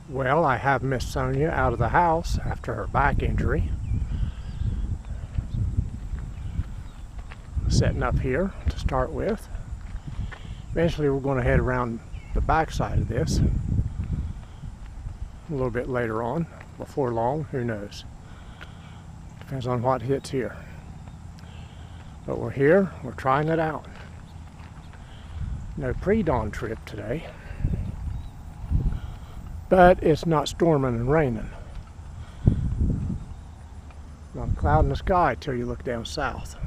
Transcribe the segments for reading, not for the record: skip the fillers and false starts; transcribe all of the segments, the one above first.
Well, I have Miss Sonia out of the house after her back injury. Setting up here to start with. Eventually we're going to head around the back side of this a little bit later on. Before long, who knows. Depends on what hits here. But we're here, we're trying it out. No pre-dawn trip today. But it's not storming and raining. Not a cloud in the sky till you look down south.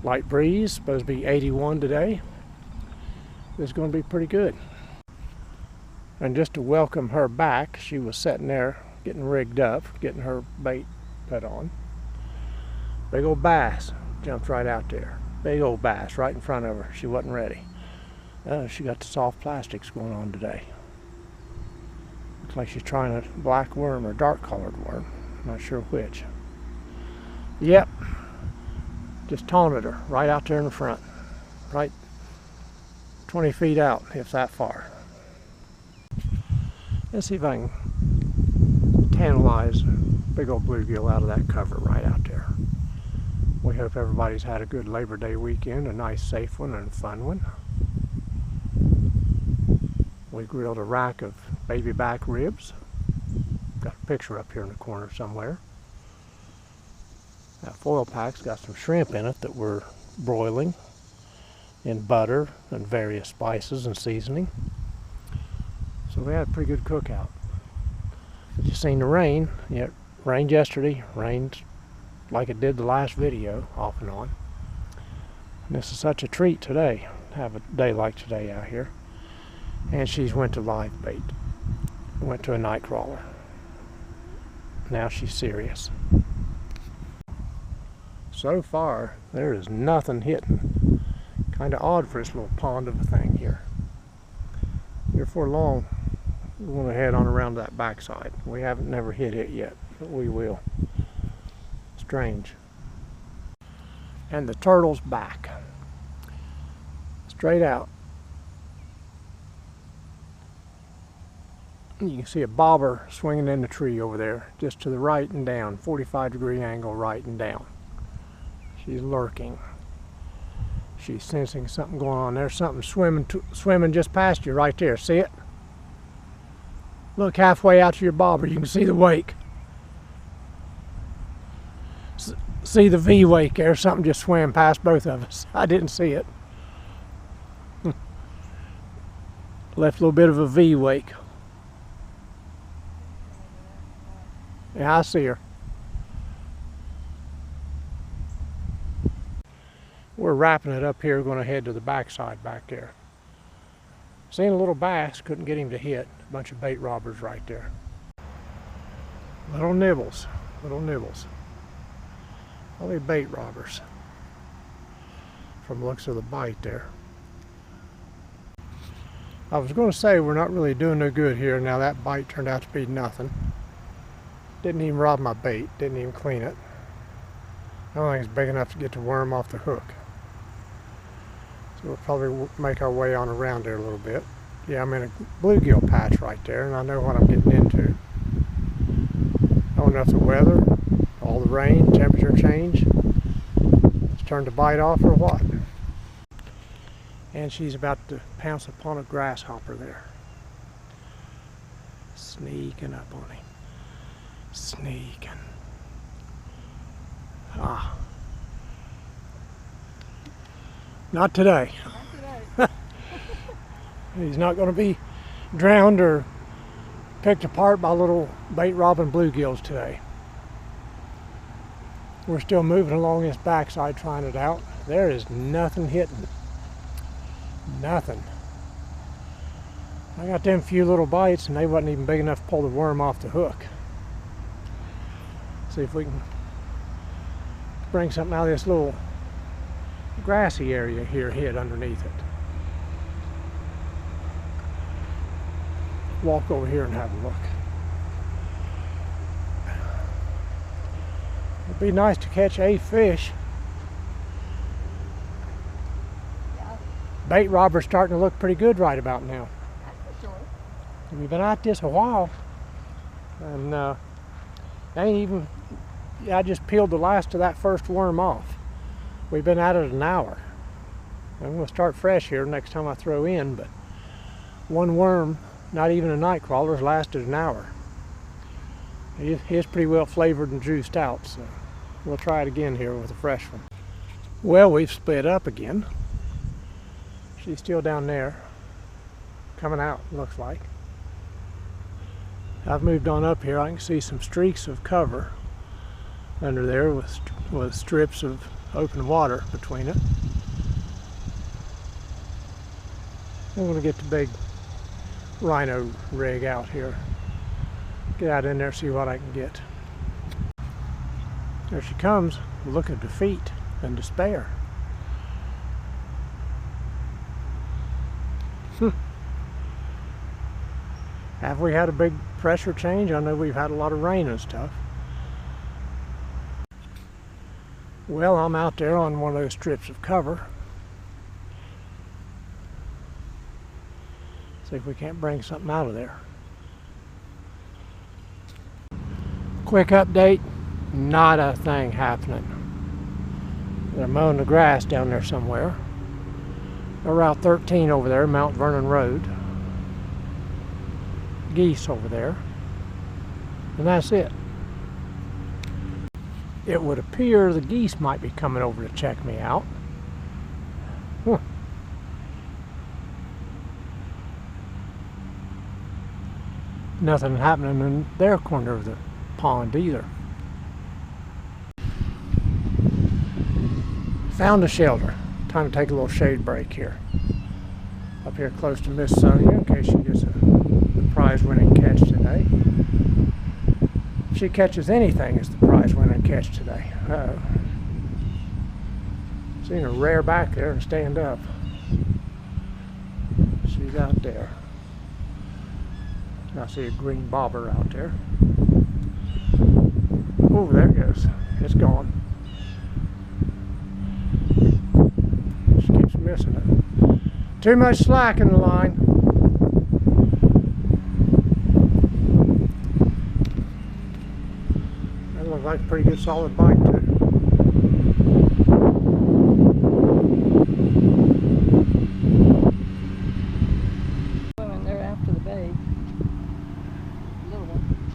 Light breeze, supposed to be 81 today. It's going to be pretty good. And just to welcome her back, she was sitting there getting rigged up, getting her bait put on. Big old bass jumped right out there. Big old bass right in front of her. She wasn't ready. She got the soft plastics going on today. Looks like she's trying a black worm or dark colored worm. Not sure which. Yep. Just taunted her right out there in the front. Right 20 feet out, if that far. Let's see if I can tantalize a big old bluegill out of that cover right out there. We hope everybody's had a good Labor Day weekend, a nice safe one and a fun one. We grilled a rack of baby back ribs. Got a picture up here in the corner somewhere. That foil pack's got some shrimp in it that we're broiling in butter and various spices and seasoning. So we had a pretty good cookout. You seen the rain. Yeah, it rained yesterday. Rained like it did the last video, off and on. And this is such a treat today, to have a day like today out here. And she's went to live bait. Went to a night crawler. Now she's serious. So far, there is nothing hitting. Kind of odd for this little pond of a thing here. Before long, we're going to head on around that backside. We haven't never hit it yet, but we will. Strange. And the turtle's back. Straight out. You can see a bobber swinging in the tree over there, just to the right and down, 45-degree angle right and down. She's lurking. She's sensing something going on. There's something swimming just past you right there. See it? Look halfway out to your bobber. You can see the wake. See the V wake there. Something just swam past both of us. I didn't see it. Left a little bit of a V wake. Yeah, I see her. We're wrapping it up here. We're going to head to the backside back there. Seen a little bass, couldn't get him to hit. A bunch of bait robbers right there. Little nibbles, little nibbles. Probably bait robbers. From the looks of the bite there. I was going to say we're not really doing no good here. Now that bite turned out to be nothing. Didn't even rob my bait, didn't even clean it. I don't think it's big enough to get the worm off the hook. So we'll probably make our way on around there a little bit. Yeah, I'm in a bluegill patch right there, and I know what I'm getting into. I don't know if the weather, all the rain, temperature change, it's turned the bite off or what. And she's about to pounce upon a grasshopper there. Sneaking up on him. Sneaking. Ah. Not today. Not today. He's not going to be drowned or picked apart by little bait robbing bluegills today. We're still moving along this backside trying it out. There is nothing hitting. Nothing. I got them few little bites and they wasn't even big enough to pull the worm off the hook. See if we can bring something out of this little grassy area here hid underneath it. Walk over here and have a look. Be nice to catch a fish. Yeah, Bait robber's starting to look pretty good right about now. that's for sure. We've been at this a while, and I just peeled the last of that first worm off. We've been at it an hour. I'm going to start fresh here next time I throw in, but one worm, not even a night crawler, has lasted an hour. It's pretty well flavored and juiced out, so we'll try it again here with a fresh one. Well, we've split up again. She's still down there, coming out, looks like. I've moved on up here. I can see some streaks of cover under there with strips of open water between it. I'm going to get the big rhino rig out here. Get out in there, see what I can get. There she comes. Look of defeat and despair. Have we had a big pressure change? I know we've had a lot of rain and stuff. Well, I'm out there on one of those strips of cover. See if we can't bring something out of there. Quick update, not a thing happening. They're mowing the grass down there somewhere. They're Route 13 over there, Mount Vernon Road. Geese over there. And that's it. It would appear the geese might be coming over to check me out. Nothing happening in their corner of the pond either. Found a shelter. Time to take a little shade break here. Up here close to Miss Sonia in case she gets a prize winning catch today. If she catches anything, it's the prize winning catch today. Uh-oh. Seen her rear back there and stand up. She's out there. I see a green bobber out there. Oh, there it goes. It's gone. She keeps missing it. Too much slack in the line. That looks like a pretty good solid bite too.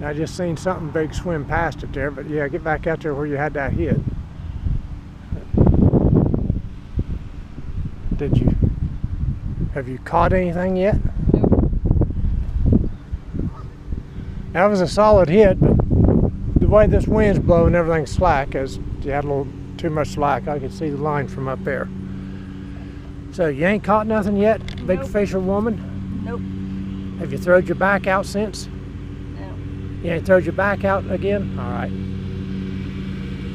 I just seen something big swim past it there, but yeah, get back out there where you had that hit. Have you caught anything yet? Nope. That was a solid hit, but the way this wind's blowing, everything's slack. As you had a little too much slack, I could see the line from up there. So you ain't caught nothing yet, big Nope. fisher woman? Nope. Have you throwed your back out since? No. You ain't throwed your back out again? All right.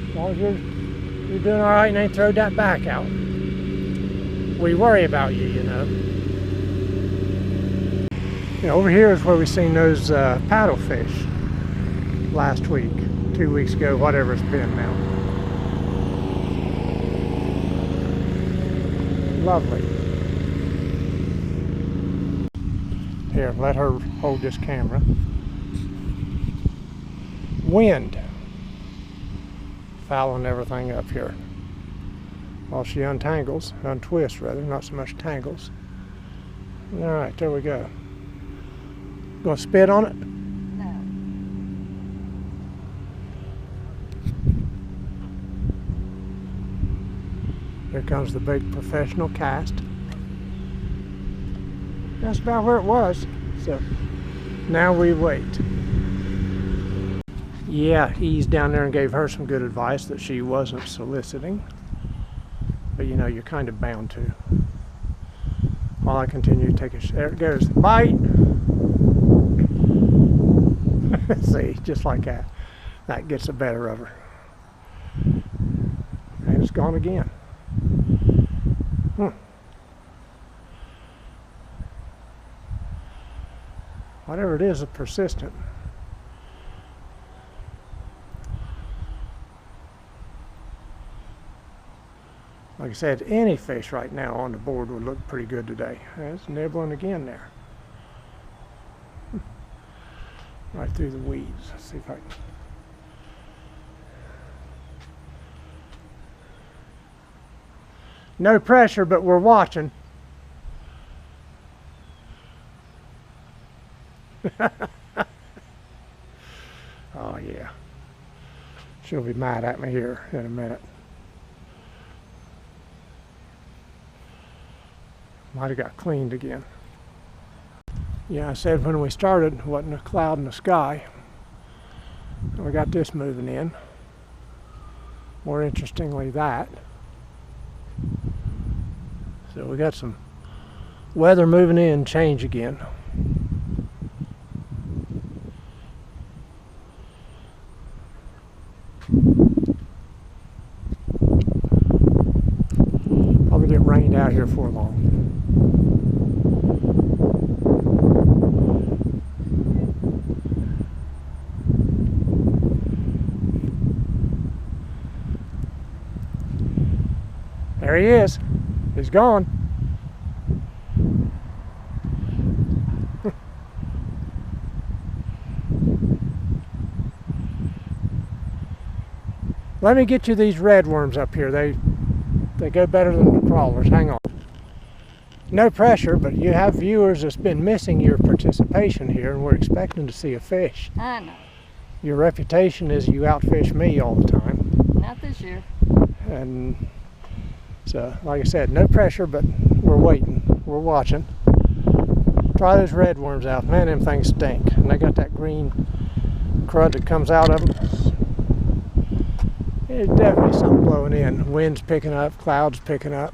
As long as you're doing all right and ain't throwed that back out. We worry about you, you know. Over here is where we seen those paddlefish last week, 2 weeks ago, whatever it's been now. Lovely. Here, let her hold this camera. Wind fouling everything up here while she untwists rather, not so much tangles. All right, there we go. Gonna spit on it? No. Here comes the big professional cast. That's about where it was. So now we wait. Yeah, he's down there and gave her some good advice that she wasn't soliciting. But you know, you're kind of bound to. While I continue to take a there it goes. Bite! See, just like that. That gets the better of her. And it's gone again. Whatever it is, it's persistent. Like I said, any fish right now on the board would look pretty good today. It's nibbling again there. Right through the weeds. Let's see if I can. No pressure, but we're watching. Oh yeah. She'll be mad at me here in a minute. Might have got cleaned again. Yeah, I said when we started, wasn't a cloud in the sky. We got this moving in. More interestingly, that. So we got some weather moving in, change again. Probably get rained out here for long. There he is. He's gone. Let me get you these red worms up here. They go better than the crawlers. Hang on. No pressure, but you have viewers that's been missing your participation here, and we're expecting to see a fish. I know. Your reputation is you outfish me all the time. Not this year. And so, like I said, no pressure, but we're waiting. We're watching. Try those red worms out. Man, them things stink. And they got that green crud that comes out of them. There's definitely something blowing in. Wind's picking up, clouds picking up.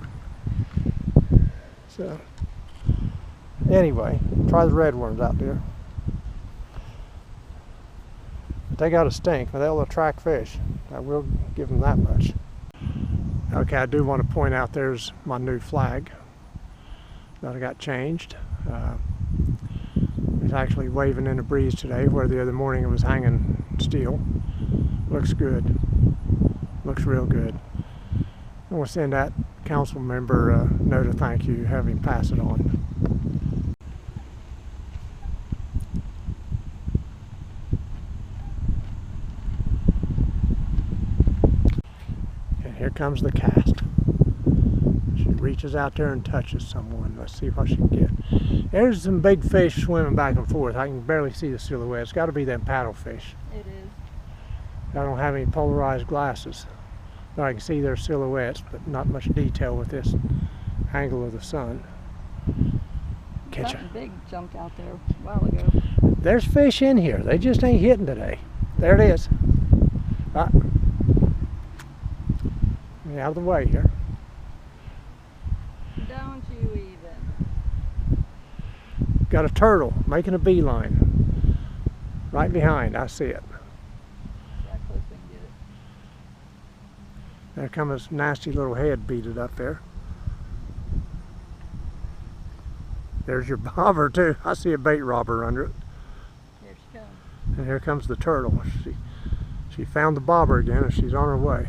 So, anyway, try the red worms out there. But they got a stink, but they'll attract fish. I will give them that much. Okay, I do want to point out there's my new flag that I got changed. It's actually waving in the breeze today, where the other morning it was hanging still. Looks good. Looks real good. I want to send that council member a note of thank you, have him pass it on. And here comes the cast. She reaches out there and touches someone. Let's see what she can get. There's some big fish swimming back and forth. I can barely see the silhouette. It's got to be them paddlefish. It is. I don't have any polarized glasses. I can see their silhouettes, but not much detail with this angle of the sun. Catch Something her. big jumped out there a while ago. There's fish in here. They just ain't hitting today. There it is. Ah. Get me out of the way here. Don't you even. Got a turtle making a beeline. Right behind. I see it. That close we can get it. There comes his nasty little head beaded up there. There's your bobber too. I see a bait robber under it. Here she comes. And here comes the turtle. She found the bobber again and she's on her way.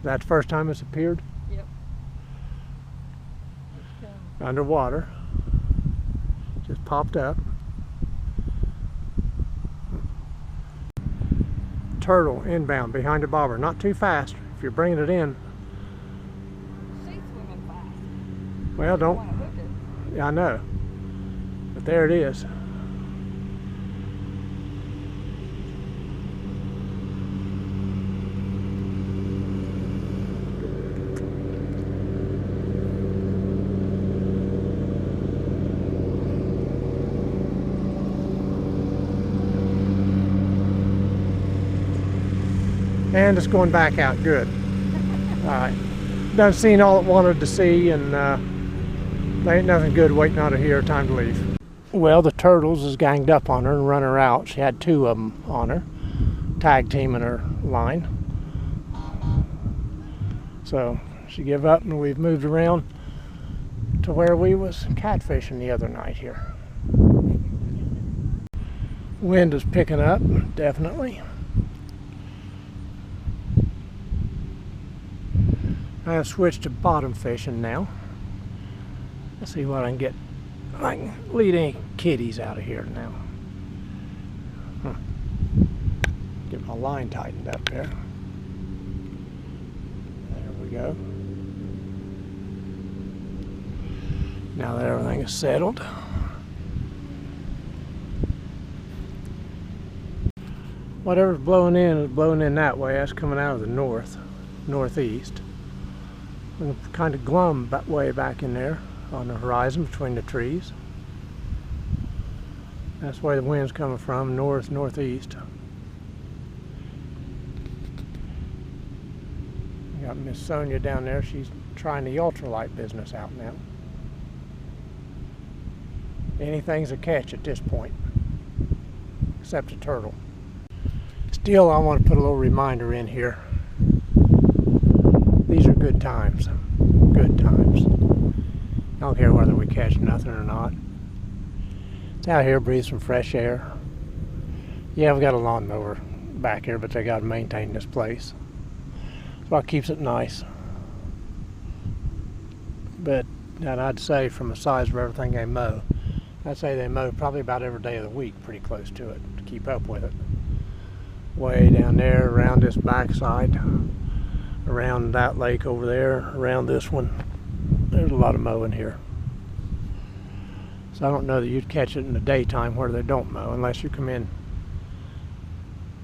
That's the first time it's appeared? Yep. Here she comes. Underwater. Just popped up. Turtle inbound behind the bobber. Not too fast. If you're bringing it in. She's swimming fast. Well, I don't. want to hook it. Yeah, I know. But there it is. And it's going back out good. Alright. Done seen all it wanted to see, and there ain't nothing good waiting out of here. Time to leave. Well, the turtles is ganged up on her and run her out. She had two of them on her, tag teaming her line. So she gave up, and we've moved around to where we was catfishing the other night here. Wind is picking up, definitely. I have switched to bottom fishing now. Let's see what I can get. I can lead any kitties out of here now. Get my line tightened up there. There we go. Now that everything is settled. Whatever's blowing in is blowing in that way. That's coming out of the northeast. And kind of glum way back in there on the horizon between the trees. That's where the wind's coming from, northeast. Got Miss Sonia down there. She's trying the ultralight business out now. Anything's a catch at this point, except a turtle. Still, I want to put a little reminder in here. These are good times. Good times. I don't care whether we catch nothing or not. It's out here, breathe some fresh air. Yeah, we've got a lawnmower back here, but they got to maintain this place. That's what keeps it nice. But and I'd say from the size of everything they mow, I'd say they mow probably about every day of the week, pretty close to it, to keep up with it. Way down there, around this backside, around that lake over there, around this one. There's a lot of mowing here. So I don't know that you'd catch it in the daytime where they don't mow, unless you come in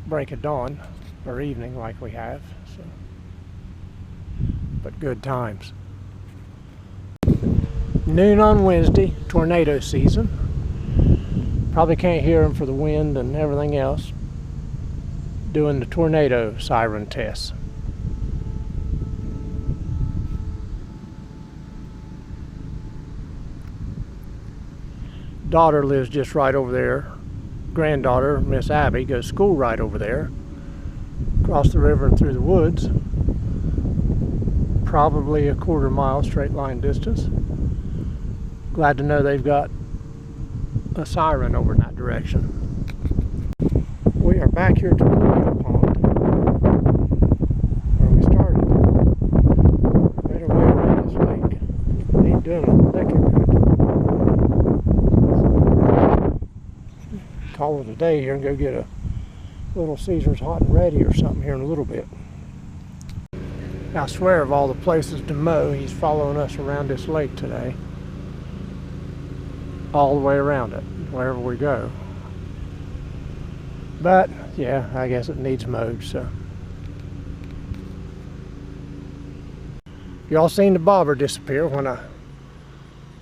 break of dawn or evening like we have. So. But good times. Noon on Wednesday, tornado season. Probably can't hear them for the wind and everything else. Doing the tornado siren tests. Daughter lives just right over there. Granddaughter, Miss Abby, goes to school right over there. Across the river and through the woods. Probably a quarter mile straight line distance. Glad to know they've got a siren over in that direction. We are back here to the little pond where we started. Right away around this lake. Ain't doing a lick of good. Call it a day here and go get a Little Caesars hot and ready or something here in a little bit. I swear, of all the places to mow, he's following us around this lake today. All the way around it, wherever we go. But, yeah, I guess it needs mowed, so. Y'all seen the bobber disappear when I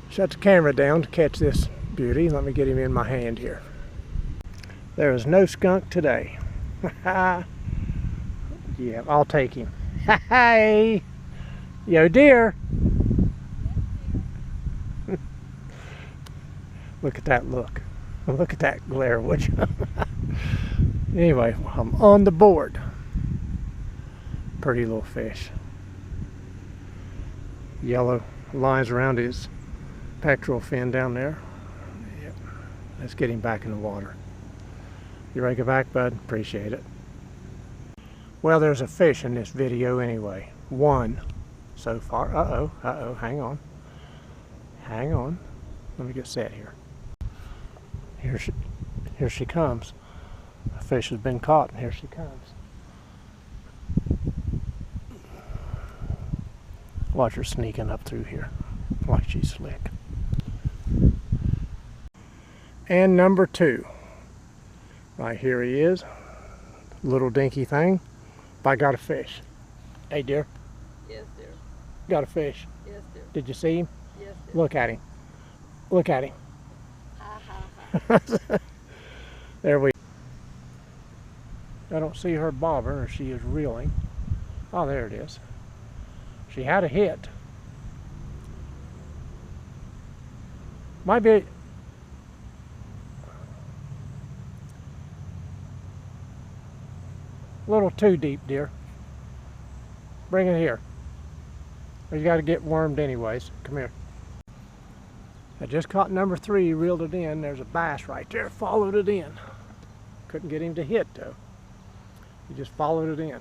shut the camera down to catch this beauty. Let me get him in my hand here. There is no skunk today. Yeah, I'll take him. Hey! Yo, dear! Look at that look. Look at that glare, would you? Anyway, I'm on the board. Pretty little fish. Yellow lines around his pectoral fin down there. Yep. Let's get him back in the water. You ready to go back, bud? Appreciate it. Well, there's a fish in this video anyway. One so far. Uh-oh, hang on. Hang on. Let me get set here. Here she comes. A fish has been caught, and here she comes. Watch her sneaking up through here like she's slick. And number two. Right here he is. Little dinky thing. But I got a fish. Hey, dear. Yes, dear. Got a fish. Yes, dear. Did you see him? Yes, dear. Look at him. Look at him. Ha, ha, ha. There we I don't see her bobber, or she is reeling. Oh, there it is. She had a hit. Might be a little too deep, dear. Bring it here. Or you got to get wormed anyways. Come here. I just caught number three, reeled it in. There's a bass right there, followed it in. Couldn't get him to hit though. He just followed it in. He's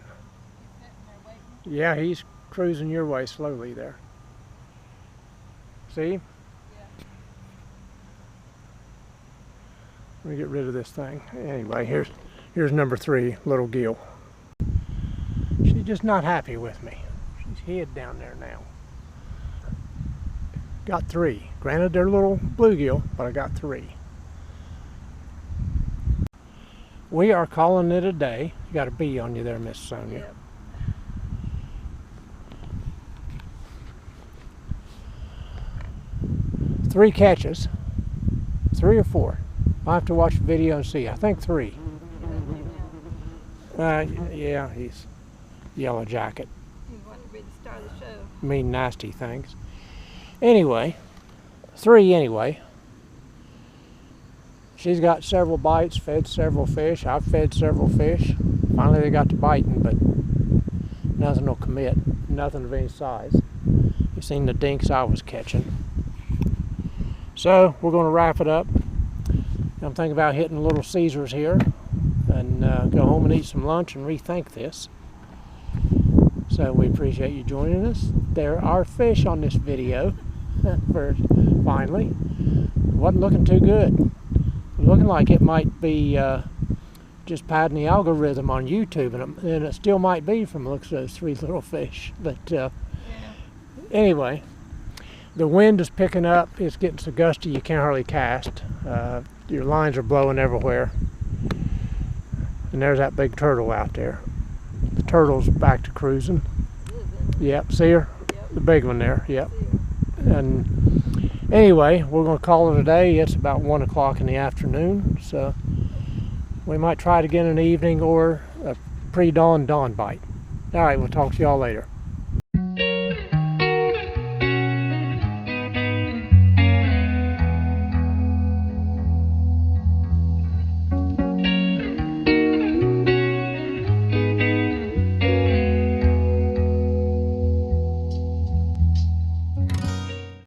sitting there waiting. Yeah, he's cruising your way slowly there. See? Yeah. Let me get rid of this thing. Anyway, here's number 3, little Gil. She's just not happy with me. She's hid down there now. Got 3. Granted, they're little bluegill, but I got 3. We are calling it a day. You got a bee on you there, Miss Sonia. Yep. Three catches. 3 or 4. I'll have to watch the video and see. I think 3. Yeah, he's yellow jacket. He wanted to be the star of the show. Mean, nasty things. Anyway, 3 anyway. She's got several bites, fed several fish. I've fed several fish. Finally they got to biting, but nothing will commit. Nothing of any size. You seen the dinks I was catching. So we're going to wrap it up. I'm thinking about hitting Little Caesars here and go home and eat some lunch and rethink this. So we appreciate you joining us. There are fish on this video. Finally. Wasn't looking too good. Looking like it might be just padding the algorithm on YouTube, and it still might be from the looks of those 3 little fish. But anyway, the wind is picking up. It's getting so gusty you can't hardly cast. Your lines are blowing everywhere. And there's that big turtle out there. The turtle's back to cruising. Yep, see her? Yep. The big one there, yep. And anyway, we're going to call it a day. It's about 1 o'clock in the afternoon, so we might try it again in the evening or a pre-dawn dawn bite. All right, we'll talk to y'all later.